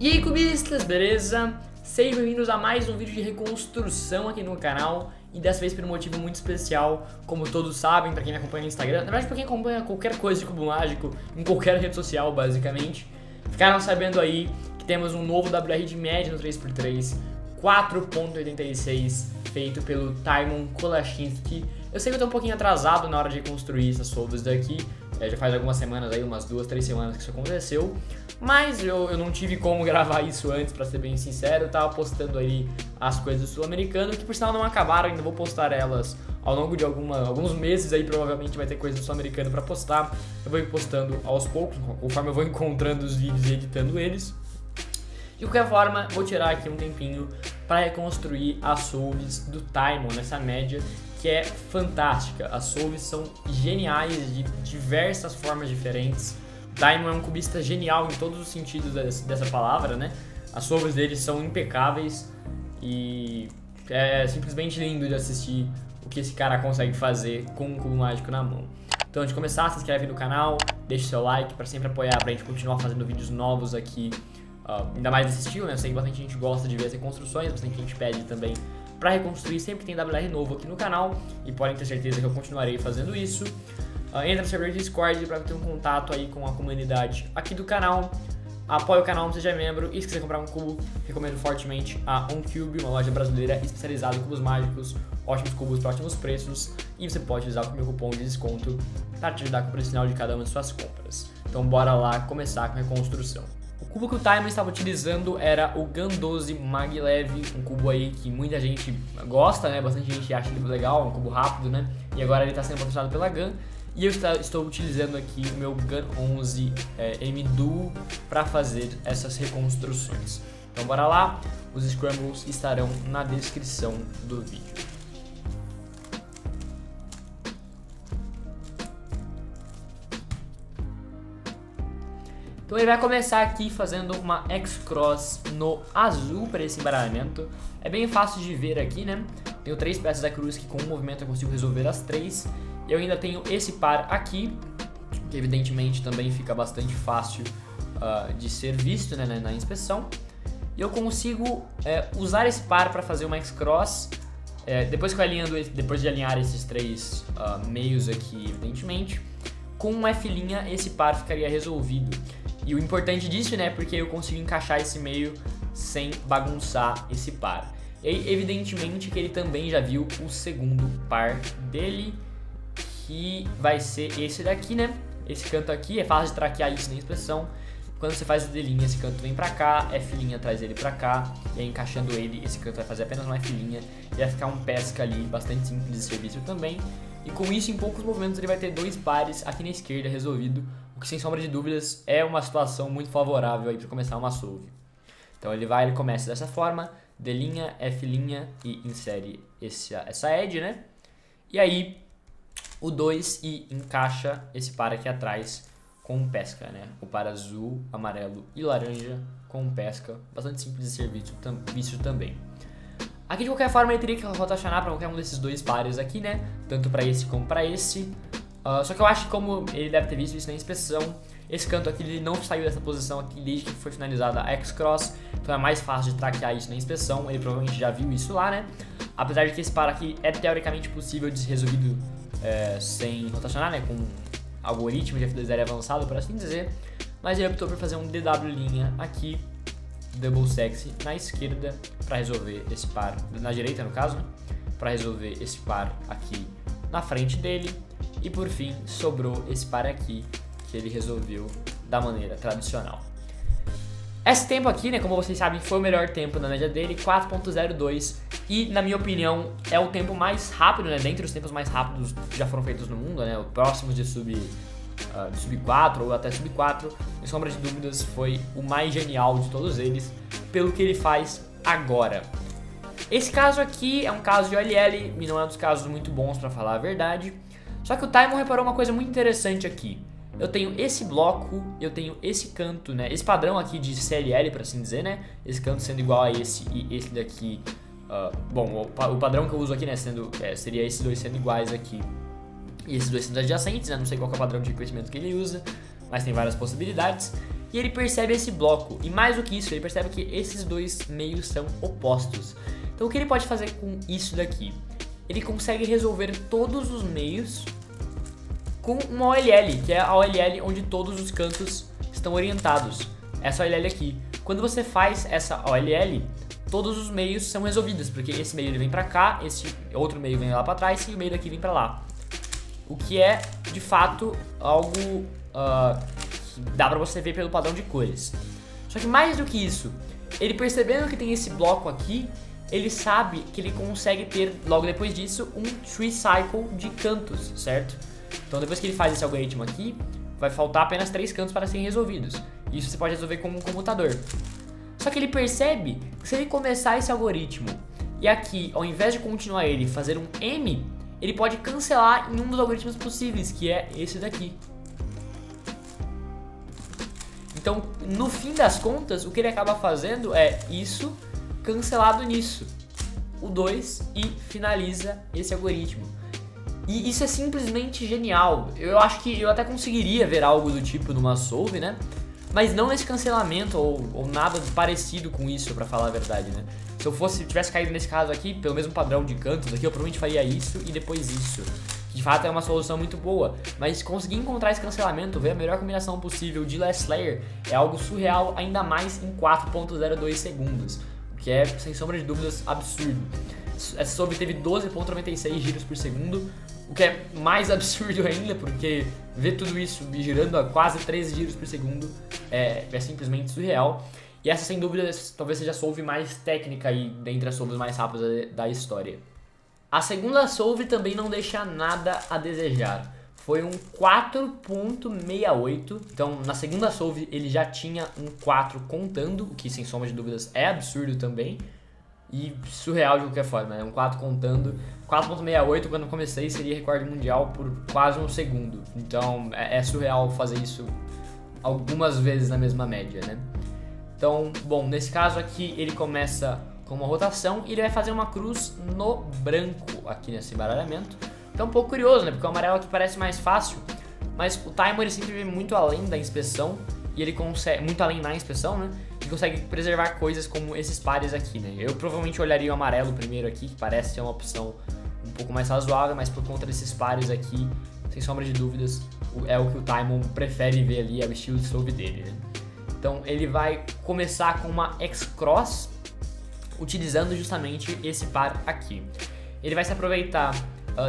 E aí, cubistas, beleza? Sejam bem-vindos a mais um vídeo de reconstrução aqui no canal. E dessa vez por um motivo muito especial, como todos sabem, pra quem me acompanha no Instagram, na verdade pra quem acompanha qualquer coisa de cubo mágico, em qualquer rede social basicamente, ficaram sabendo aí que temos um novo WR de média no 3x3, 4.86, feito pelo Tymon Kolaczynski. Eu sei que eu tô um pouquinho atrasado na hora de construir essas soldas daqui, já faz algumas semanas aí, umas 2, 3 semanas que isso aconteceu, mas eu não tive como gravar isso antes, pra ser bem sincero. Eu tava postando aí as coisas do sul-americano, que por sinal não acabaram, ainda vou postar elas ao longo de alguns meses aí, provavelmente vai ter coisa do sul-americano pra postar. Eu vou ir postando aos poucos, conforme eu vou encontrando os vídeos e editando eles. De qualquer forma, vou tirar aqui um tempinho para reconstruir as solves do Tymon nessa média, que é fantástica. As solves são geniais de diversas formas diferentes. O Tymon é um cubista genial em todos os sentidos dessa palavra, né? As solves dele são impecáveis e é simplesmente lindo de assistir o que esse cara consegue fazer com um cubo mágico na mão. Então, antes de começar, se inscreve no canal, deixa o seu like para sempre apoiar, pra gente continuar fazendo vídeos novos aqui. Ainda mais desse estilo, né? Eu sei que bastante gente gosta de ver as reconstruções, bastante gente pede também pra reconstruir, sempre tem WR novo aqui no canal e podem ter certeza que eu continuarei fazendo isso. Entra no servidor de Discord para ter um contato aí com a comunidade aqui do canal. Apoie o canal, seja membro, e se quiser comprar um cubo, recomendo fortemente a OnCube, uma loja brasileira especializada em cubos mágicos, ótimos cubos para ótimos preços, e você pode usar o meu cupom de desconto para te ajudar com o preço final de cada uma de suas compras. Então bora lá começar com a reconstrução. O cubo que o Tymon estava utilizando era o GUN 12 Maglev, um cubo aí que muita gente gosta, né? Bastante gente acha ele legal, um cubo rápido, né? E agora ele está sendo patrocinado pela GUN. E eu estou utilizando aqui o meu GUN 11 M-Duo para fazer essas reconstruções. Então bora lá, os scrambles estarão na descrição do vídeo. Então ele vai começar aqui fazendo uma X-Cross no azul para esse embaralhamento. É bem fácil de ver aqui, né? Tenho 3 peças da cruz que com um movimento eu consigo resolver as 3. Eu ainda tenho esse par aqui, que evidentemente também fica bastante fácil de ser visto, né, na inspeção. E eu consigo usar esse par para fazer uma X-Cross. Depois de alinhar esses 3 meios aqui, evidentemente, com um F' esse par ficaria resolvido. E o importante disso, né, porque eu consigo encaixar esse meio sem bagunçar esse par. E evidentemente que ele também já viu o segundo par dele, que vai ser esse daqui, né? Esse canto aqui, é fácil de traquear isso na inspeção. Quando você faz o D', esse canto vem pra cá, F' traz ele pra cá, e aí encaixando ele, esse canto vai fazer apenas uma F' e vai ficar um pesca ali, bastante simples de serviço também. E com isso, em poucos movimentos, ele vai ter 2 pares aqui na esquerda resolvido, o que sem sombra de dúvidas é uma situação muito favorável aí para começar uma solve. Então ele começa dessa forma, D', F' e insere essa edge, né? E aí o 2 e encaixa esse par aqui atrás com um pesca, né? O par azul, amarelo e laranja com um pesca, bastante simples de ser visto também. Aqui de qualquer forma ele teria que rotacionar para qualquer um desses 2 pares aqui, né? Tanto para esse como para esse. Só que eu acho que como ele deve ter visto isso na inspeção, esse canto aqui ele não saiu dessa posição aqui desde que foi finalizada a X-Cross, então é mais fácil de traquear isso na inspeção, ele provavelmente já viu isso lá, né? Apesar de que esse par aqui é teoricamente possível de ser resolvido sem rotacionar, né? Com algoritmo de F2L avançado, por assim dizer, mas ele optou por fazer um DW' aqui, Double Sexy na esquerda para resolver esse par, na direita no caso, né? Para resolver esse par aqui na frente dele. E por fim sobrou esse par aqui que ele resolveu da maneira tradicional. Esse tempo aqui, né, como vocês sabem, foi o melhor tempo na média dele, 4.02, e na minha opinião é o tempo mais rápido, né, dentre os tempos mais rápidos que já foram feitos no mundo, né, próximos de sub 4 ou até sub 4, sem sombra de dúvidas foi o mais genial de todos eles, pelo que ele faz agora. Esse caso aqui é um caso de OLL e não é um dos casos muito bons para falar a verdade, só que o Tymon reparou uma coisa muito interessante aqui. Eu tenho esse bloco, eu tenho esse canto, né, esse padrão aqui de CLL, por assim dizer, né, esse canto sendo igual a esse e esse daqui, bom, o padrão que eu uso aqui, né, seria esses 2 sendo iguais aqui e esses 2 sendo adjacentes, né, não sei qual que é o padrão de crescimento que ele usa, mas tem várias possibilidades. e ele percebe esse bloco. E mais do que isso, ele percebe que esses dois meios são opostos. Então o que ele pode fazer com isso daqui? Ele consegue resolver todos os meios com uma OLL, que é a OLL onde todos os cantos estão orientados. Essa OLL aqui. Quando você faz essa OLL, todos os meios são resolvidos, porque esse meio ele vem pra cá, esse outro meio vem lá pra trás e o meio daqui vem pra lá. O que é, de fato, algo que dá pra você ver pelo padrão de cores. Só que mais do que isso, ele percebendo que tem esse bloco aqui, ele sabe que ele consegue ter, logo depois disso, um tree cycle de cantos, certo? Então depois que ele faz esse algoritmo aqui, vai faltar apenas 3 cantos para serem resolvidos. Isso você pode resolver com um computador. Só que ele percebe que se ele começar esse algoritmo e aqui, ao invés de continuar ele, fazer um M, ele pode cancelar em um dos algoritmos possíveis, que é esse daqui. Então, no fim das contas, o que ele acaba fazendo é isso cancelado nisso, o 2, e finaliza esse algoritmo. E isso é simplesmente genial. Eu acho que eu até conseguiria ver algo do tipo numa solve, né? Mas não nesse cancelamento ou nada parecido com isso, pra falar a verdade, né? Se eu tivesse caído nesse caso aqui, pelo mesmo padrão de cantos aqui, eu provavelmente faria isso e depois isso. Que de fato é uma solução muito boa, mas conseguir encontrar esse cancelamento, ver a melhor combinação possível de last layer, é algo surreal, ainda mais em 4.02 segundos. O que é, sem sombra de dúvidas, absurdo. Essa solve teve 12.96 giros por segundo, o que é mais absurdo ainda, porque ver tudo isso girando a quase 13 giros por segundo é simplesmente surreal. E essa, sem dúvida, talvez seja a solve mais técnica aí, dentre as solves mais rápidas da história. A segunda solve também não deixa nada a desejar. Foi um 4.68, então na segunda solve ele já tinha um 4 contando, o que sem sombra de dúvidas é absurdo também. E surreal de qualquer forma, né? Um 4 contando. 4.68 quando eu comecei seria recorde mundial por quase um segundo. Então é surreal fazer isso algumas vezes na mesma média, né? Então, bom, nesse caso aqui ele começa com uma rotação e ele vai fazer uma cruz no branco aqui nesse embaralhamento. Então é um pouco curioso, né? Porque o amarelo aqui parece mais fácil, mas o Taimon ele sempre vem muito além da inspeção e ele consegue, muito além na inspeção, né? E consegue preservar coisas como esses pares aqui, né? Eu provavelmente olharia o amarelo primeiro aqui, que parece ser uma opção um pouco mais razoável, mas por conta desses pares aqui, sem sombra de dúvidas, é o que o Taimon prefere ver ali, é o estilo de solve dele, né? Então ele vai começar com uma X-Cross, utilizando justamente esse par aqui. Ele vai se aproveitar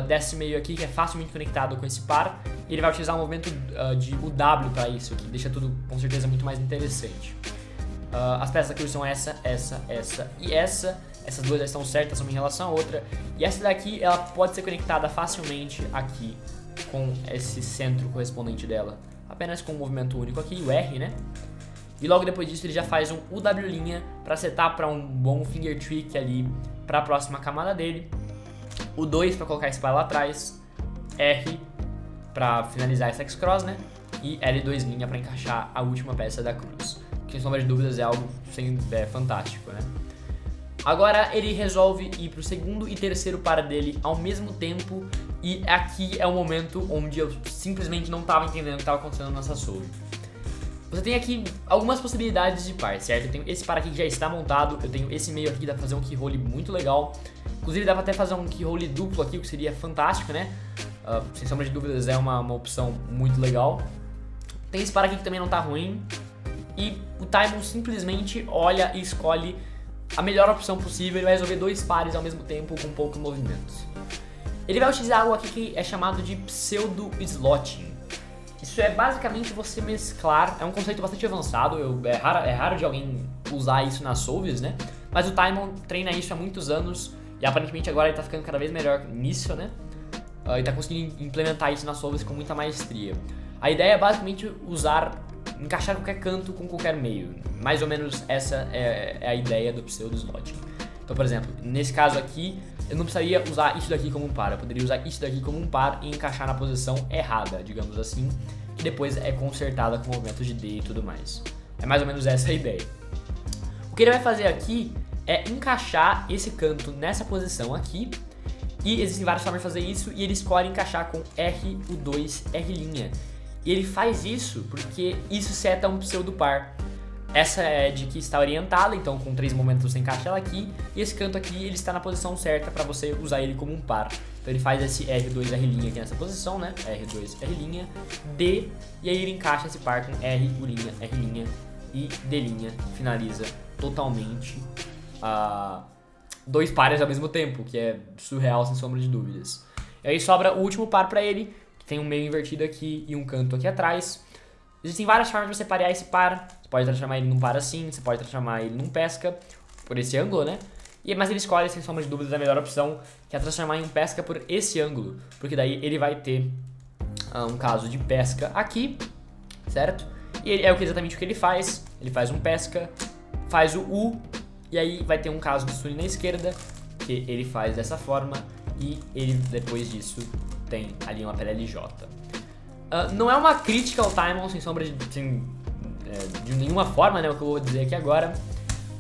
desse meio aqui, que é facilmente conectado com esse par, e ele vai utilizar um movimento de UW para isso, que deixa tudo com certeza muito mais interessante. As peças aqui são essa e essa. Essas duas já estão certas uma em relação à outra. E essa daqui, ela pode ser conectada facilmente aqui com esse centro correspondente dela. Apenas com um movimento único aqui, o R, né? E logo depois disso ele já faz um UW' para setar para um bom finger trick ali para a próxima camada dele. O 2 para colocar esse par lá atrás. R para finalizar essa X-Cross, né? E L2' para encaixar a última peça da cruz. Que sem sombra de dúvidas é algo fantástico, né? Agora ele resolve ir para o segundo e terceiro par dele ao mesmo tempo. E aqui é o momento onde eu simplesmente não estava entendendo o que estava acontecendo nessa solve. Você tem aqui algumas possibilidades de par, certo? Eu tenho esse par aqui que já está montado, eu tenho esse meio aqui que dá pra fazer um keyhole muito legal. Inclusive dá pra até fazer um keyhole duplo aqui, o que seria fantástico, né? Sem sombra de dúvidas é uma opção muito legal. Tem esse par aqui que também não tá ruim. E o Taimon simplesmente olha e escolhe a melhor opção possível. Ele vai resolver 2 pares ao mesmo tempo com poucos movimentos. Ele vai utilizar algo aqui que é chamado de pseudo-slotting. Isso é basicamente você mesclar, é um conceito bastante avançado, é raro de alguém usar isso nas solves, né? Mas o Taimon treina isso há muitos anos e aparentemente agora ele tá ficando cada vez melhor nisso, né? E tá conseguindo implementar isso nas solves com muita maestria. A ideia é basicamente encaixar qualquer canto com qualquer meio. Mais ou menos essa é a ideia do pseudo-slotting. Então, por exemplo, nesse caso aqui, eu não precisaria usar isso daqui como um par, eu poderia usar isso daqui como um par e encaixar na posição errada, digamos assim, que depois é consertada com movimentos de D e tudo mais. É mais ou menos essa a ideia. O que ele vai fazer aqui é encaixar esse canto nessa posição aqui, e existem várias formas de fazer isso, e ele escolhe encaixar com R, U2, R'. E ele faz isso porque isso seta um pseudo par. Essa edge aqui está orientada, então com 3 momentos você encaixa ela aqui. E esse canto aqui ele está na posição certa para você usar ele como um par. Então ele faz esse R2 R' aqui nessa posição, né? R2 R', D, e aí ele encaixa esse par com R', R' e D'. Finaliza totalmente dois pares ao mesmo tempo, que é surreal sem sombra de dúvidas. E aí sobra o último par para ele, que tem um meio invertido aqui e um canto aqui atrás. Existem várias formas de você parear esse par. Você pode transformar ele num par assim, você pode transformar ele num pesca, por esse ângulo, né? Mas ele escolhe, sem sombra de dúvidas, a melhor opção, que é transformar em um pesca por esse ângulo. Porque daí ele vai ter um caso de pesca aqui, certo? E é exatamente o que ele faz. Ele faz um pesca, faz o U, e aí vai ter um caso de Suni na esquerda, que ele faz dessa forma, e ele, depois disso, tem ali uma PLLJ. Não é uma crítica ao Taimon, sem sombra de nenhuma forma, né, o que eu vou dizer aqui agora.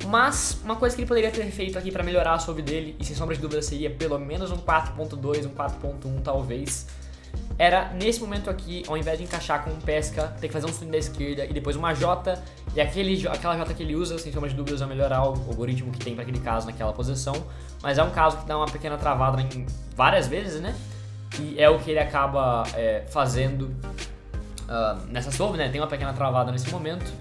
Mas uma coisa que ele poderia ter feito aqui para melhorar a solve dele, e sem sombra de dúvida seria pelo menos um 4.2, um 4.1 talvez, era nesse momento aqui, ao invés de encaixar com um pesca, ter que fazer um swing da esquerda e depois uma J, e aquela J que ele usa, sem sombra de dúvidas, vai melhorar o algoritmo que tem para aquele caso naquela posição, mas é um caso que dá uma pequena travada em várias vezes, né? E é o que ele acaba fazendo nessa solve, né? Tem uma pequena travada nesse momento.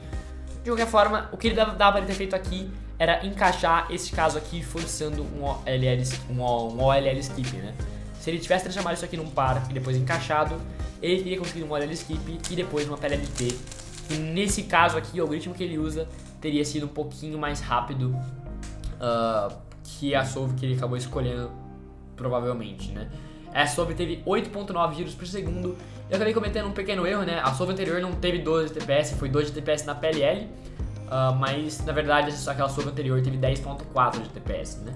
De qualquer forma, o que ele dava para ele ter feito aqui era encaixar esse caso aqui forçando um OLL skip, né? Se ele tivesse transformado isso aqui num par e depois encaixado, ele teria conseguido um OLL skip e depois uma PLLT. E nesse caso aqui, o algoritmo que ele usa teria sido um pouquinho mais rápido que a solve que ele acabou escolhendo, provavelmente, né? Essa solve teve 8.9 giros por segundo. Eu acabei cometendo um pequeno erro, né? A solve anterior não teve 12 TPS, foi 2 de TPS na PLL. Mas, na verdade, aquela solve anterior teve 10.4 de TPS, né?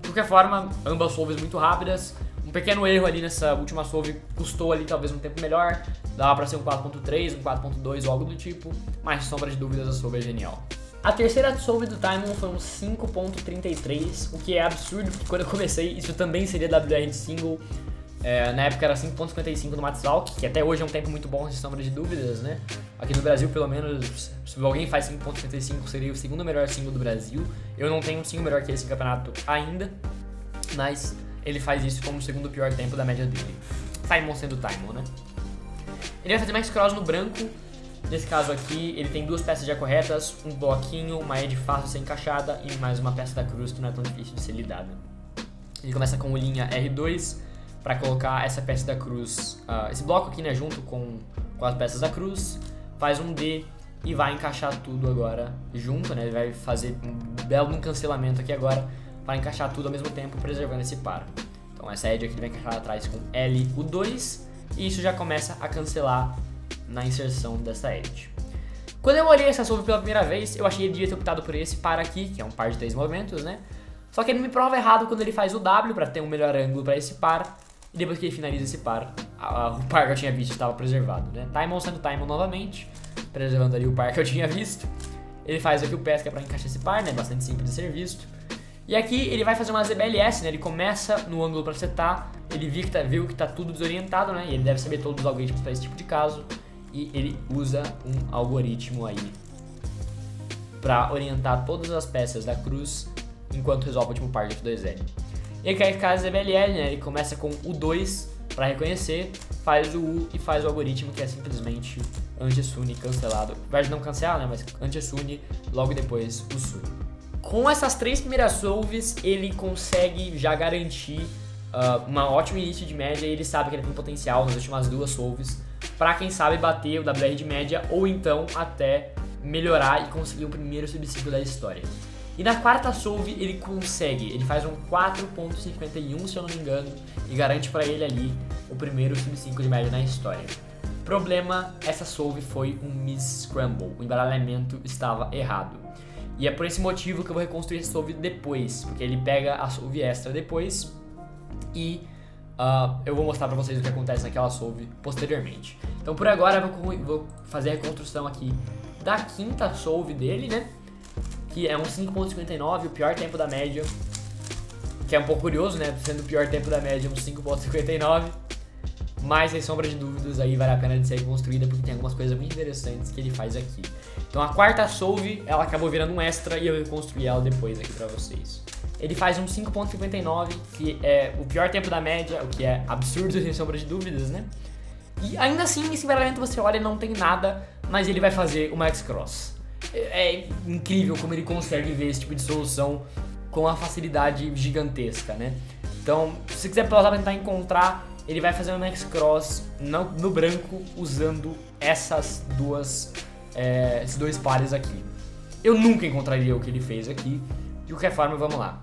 De qualquer forma, ambas solves muito rápidas. Um pequeno erro ali nessa última solve custou ali talvez um tempo melhor. Dava pra ser um 4.3, um 4.2 ou algo do tipo. Mas, sem sombra de dúvidas, a solve é genial. A terceira solve do Taimon foi um 5.33, o que é absurdo, porque quando eu comecei isso também seria WR de single. Na época era 5.55 no Matzalk, que até hoje é um tempo muito bom, sem sombra de dúvidas, né? Aqui no Brasil, pelo menos, se alguém faz 5.55, seria o segundo melhor single do Brasil. Eu não tenho um single melhor que esse campeonato ainda, mas ele faz isso como o segundo pior tempo da média dele. Taimon sendo Taimon, né? Ele vai fazer Max Cross no branco. Nesse caso aqui, ele tem duas peças já corretas, um bloquinho, uma edge fácil de ser encaixada e mais uma peça da cruz que não é tão difícil de ser lidada. Ele começa com linha R2 para colocar essa peça da cruz, esse bloco aqui, né, junto com as peças da cruz, faz um D e vai encaixar tudo agora junto, né? Ele vai fazer um belo cancelamento aqui agora para encaixar tudo ao mesmo tempo, preservando esse par. Então essa edge aqui ele vai encaixar atrás com L, U2 e isso já começa a cancelar na inserção dessa edge. Quando eu olhei essa solve pela primeira vez, eu achei que ele devia ter optado por esse par aqui, que é um par de 3 movimentos, né? Só que ele me prova errado quando ele faz o W para ter um melhor ângulo para esse par, e depois que ele finaliza esse par, o par que eu tinha visto estava preservado, né? Taimon sendo Taimon novamente, preservando ali o par que eu tinha visto. Ele faz aqui o pesca para encaixar esse par, né? Bastante simples de ser visto. E aqui ele vai fazer uma ZBLS, né? Ele começa no ângulo para setar, ele viu que tá tudo desorientado, né? E ele deve saber todos os algoritmos para esse tipo de caso. E ele usa um algoritmo aí para orientar todas as peças da cruz enquanto resolve o último par de F2L. E aqui a ZBLL, né? Ele começa com o 2 para reconhecer, faz o U e faz o algoritmo que é simplesmente anti-Suni cancelado. Vai não cancelar, né? Mas anti-Suni, logo depois o Suni. Com essas 3 primeiras solves, ele consegue já garantir um ótimo início de média e ele sabe que ele tem potencial nas últimas 2 solves para quem sabe bater o WR de média ou então até melhorar e conseguir o primeiro sub-5 da história. E na quarta solve ele consegue, ele faz um 4.51 se eu não me engano e garante para ele ali o primeiro sub-5 de média na história. Problema, essa solve foi um miss-scramble, o embaralhamento estava errado. E é por esse motivo que eu vou reconstruir essa solve depois, porque ele pega a solve extra depois e eu vou mostrar pra vocês o que acontece naquela solve posteriormente. Então por agora eu vou fazer a reconstrução aqui da quinta solve dele, né? Que é um 5.59, o pior tempo da média. Que é um pouco curioso, né? Sendo o pior tempo da média, um 5.59. mas sem sombra de dúvidas aí vale a pena de ser construída porque tem algumas coisas muito interessantes que ele faz aqui. Então a quarta solve, ela acabou virando um extra e eu reconstruí ela depois aqui pra vocês. Ele faz um 5.59, que é o pior tempo da média, o que é absurdo sem sombra de dúvidas, né? E ainda assim, nesse embaralhamento você olha e não tem nada, mas ele vai fazer uma X-Cross. É incrível como ele consegue ver esse tipo de solução com uma facilidade gigantesca, né? Então, se você quiser pausar pra tentar encontrar, ele vai fazer uma X-Cross no branco usando esses dois pares aqui. Eu nunca encontraria o que ele fez aqui. De qualquer forma, vamos lá.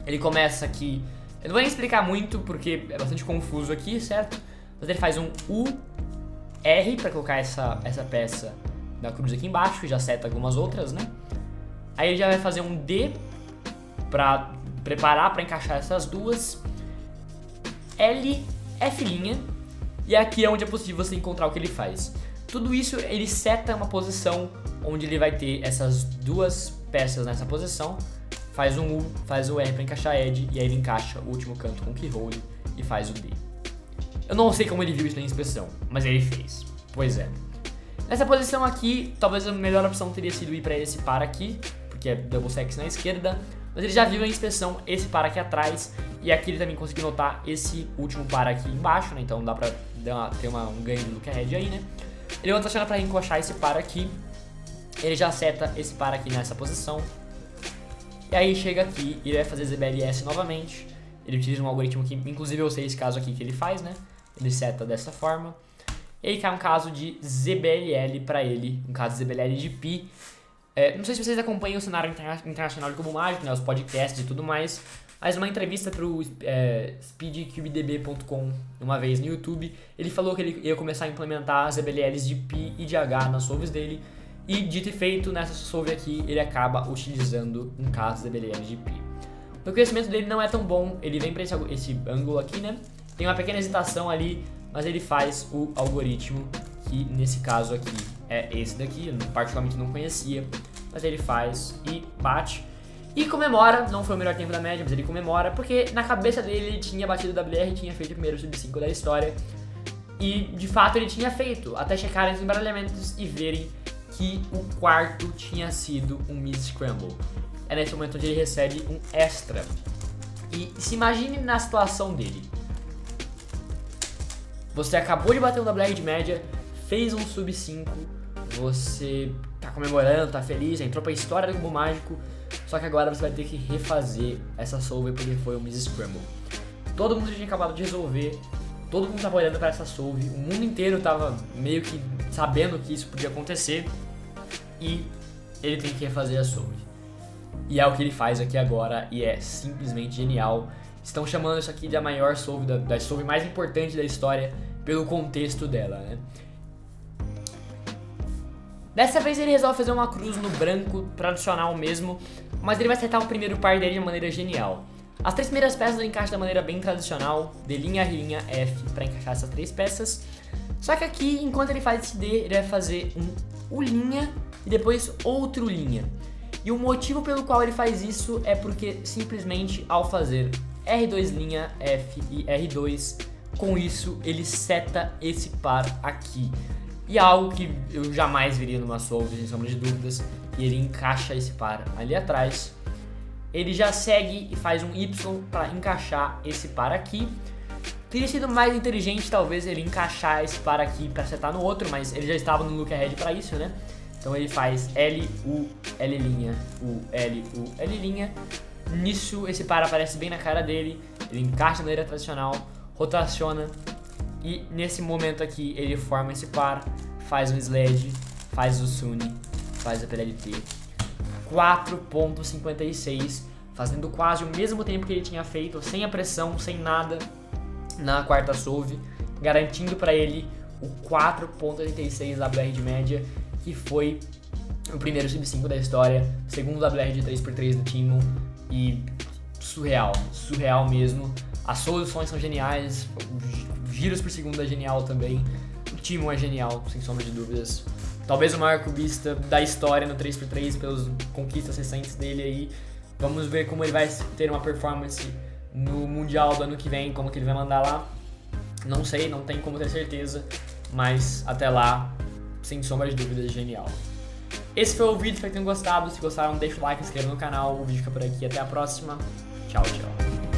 Ele começa aqui... Eu não vou nem explicar muito porque é bastante confuso aqui, certo? Mas ele faz um U-R pra colocar essa peça da cruz aqui embaixo, e já seta algumas outras, né? Aí ele já vai fazer um D pra preparar pra encaixar essas duas. L, F', e aqui é onde é possível você encontrar o que ele faz. Tudo isso ele seta uma posição onde ele vai ter essas duas peças nessa posição, faz um U, faz o R pra encaixar Edge, e aí ele encaixa o último canto com Keyhole e faz o D. Eu não sei como ele viu isso na inspeção, mas ele fez. Pois é. Nessa posição aqui, talvez a melhor opção teria sido ir para esse par aqui, porque é double sex na esquerda, mas ele já viu na inspeção esse par aqui atrás, e aqui ele também conseguiu notar esse último par aqui embaixo, né? Então dá pra ter um ganho do look ahead aí, né? Ele rotaciona para encoxar esse par aqui, ele já seta esse par aqui nessa posição, e aí chega aqui e ele vai fazer ZBLS novamente. Ele utiliza um algoritmo que, inclusive eu sei esse caso aqui que ele faz, né? Ele seta dessa forma. E aí cai um caso de ZBLL para ele, um caso de ZBLL de Pi. Não sei se vocês acompanham o cenário internacional de cubo mágico, né? Os podcasts e tudo mais. Mas uma entrevista pro speedcubedb.com uma vez no YouTube, ele falou que ele ia começar a implementar ZBLLs de Pi e de H nas solves dele. E dito e feito, nessa solve aqui, ele acaba utilizando um caso ZBLL de Pi. O crescimento dele não é tão bom, ele vem para esse ângulo aqui, né? Tem uma pequena hesitação ali, mas ele faz o algoritmo, que nesse caso aqui é esse daqui, eu particularmente não conhecia, mas ele faz e bate. E comemora, não foi o melhor tempo da média, mas ele comemora, porque na cabeça dele ele tinha batido o WR e tinha feito o primeiro sub-5 da história. E de fato ele tinha feito, até checarem os embaralhamentos e verem que o quarto tinha sido um Miss Scramble. É nesse momento onde ele recebe um extra. E se imagine na situação dele. Você acabou de bater um WR de média, fez um sub-5, você tá comemorando, tá feliz, entrou pra história do cubo mágico, só que agora você vai ter que refazer essa solve porque foi um Miss Scramble. Todo mundo já tinha acabado de resolver, todo mundo tava olhando pra essa solve, o mundo inteiro tava meio que sabendo que isso podia acontecer e ele tem que refazer a solve. E é o que ele faz aqui agora e é simplesmente genial. Estão chamando isso aqui de a maior solve, da solve mais importante da história pelo contexto dela, né? Dessa vez ele resolve fazer uma cruz no branco tradicional mesmo, mas ele vai acertar o primeiro par dele de maneira genial. As três primeiras peças ele encaixa da maneira bem tradicional, D', R', F, para encaixar essas três peças. Só que aqui, enquanto ele faz esse D, ele vai fazer um U' e depois outro linha. E o motivo pelo qual ele faz isso é porque simplesmente ao fazer R2', F e R2, com isso ele seta esse par aqui. E é algo que eu jamais veria numa solve, sem sombra de dúvidas, e ele encaixa esse par ali atrás. Ele já segue e faz um Y para encaixar esse par aqui. Teria sido mais inteligente talvez ele encaixar esse par aqui para setar no outro, mas ele já estava no look ahead para isso, né? Então ele faz L, U, L', U, L, U, L'. Nisso esse par aparece bem na cara dele, ele encaixa de maneira tradicional, rotaciona e nesse momento aqui ele forma esse par, faz um Sledge, faz o Sunny, faz a PLT. 4.56, fazendo quase o mesmo tempo que ele tinha feito, sem a pressão, sem nada, na quarta solve, garantindo para ele o 4.86 WR de média, que foi o primeiro sub-5 da história, segundo WR de 3x3 do Timo, e surreal mesmo. As soluções são geniais, giros por segundo é genial também, o Timo é genial, sem sombra de dúvidas. Talvez o maior cubista da história no 3x3 pelas conquistas recentes dele aí. Vamos ver como ele vai ter uma performance no Mundial do ano que vem, como que ele vai mandar lá. Não sei, não tem como ter certeza, mas até lá, sem sombra de dúvidas, genial. Esse foi o vídeo, espero que tenham gostado. Se gostaram, deixa o like, se inscreva no canal. O vídeo fica por aqui. Até a próxima. Tchau, tchau.